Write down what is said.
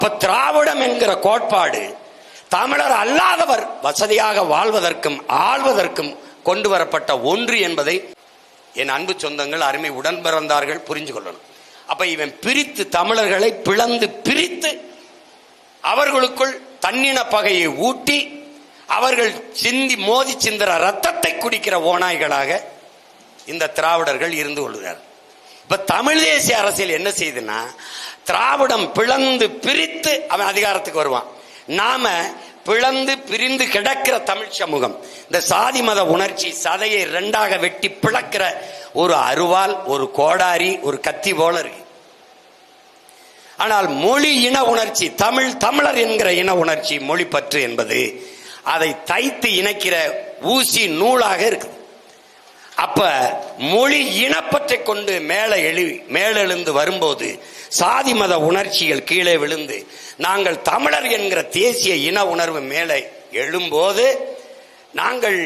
இப்ப திராவிடம் என்கிற கோட்பாடு தமிழர் அல்லாதவர் வசதியாக வாழ்வதற்கும் ஆள்வதற்கும் கொண்டு வரப்பட்ட ஒன்று என்பதை என் அன்பு சொந்தங்கள், அருமை உடன் பிறந்தார்கள் புரிஞ்சு கொள்ளணும். அப்ப இவன் பிரித்து, தமிழர்களை பிளந்து பிரித்து அவர்களுக்குள் தன்னின பகையை ஊட்டி அவர்கள் சிந்தி மோதி சிந்திர ரத்தத்தை குடிக்கிற ஓநாய்களாக இந்த திராவிடர்கள் இருந்து கொள்கிறார். இப்ப தமிழ் தேசிய அரசியல் என்ன செய்யுதுன்னா, திராவிடம் பிளந்து பிரித்து அவன் அதிகாரத்துக்கு வருவான். நாம பிளந்து பிரிந்து கிடக்கிற தமிழ் சமூகம் இந்த சாதி மத உணர்ச்சி சதையை இரண்டாக வெட்டி பிளக்கிற ஒரு அருவாள், ஒரு கோடாரி, ஒரு கத்தி போல இருக்கு. ஆனால் மொழி இன உணர்ச்சி, தமிழர் என்கிற இன உணர்ச்சி, மொழி பற்று என்பது அதை தைத்து இணைக்கிற ஊசி நூலாக இருக்கு. அப்ப மொழி இனப்பற்றை கொண்டு மேலெழுந்து வரும்போது சாதி மத உணர்ச்சிகள் கீழே விழுந்து நாங்கள் தமிழர் என்கிற தேசிய இன உணர்வு மேலே எழும்போது நாங்கள்